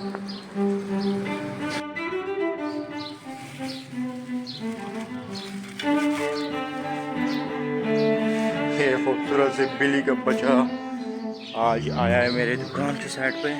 ये खूबसूरत से बिल्ली का बच्चा आज आया है मेरे दुकान की साइड पे।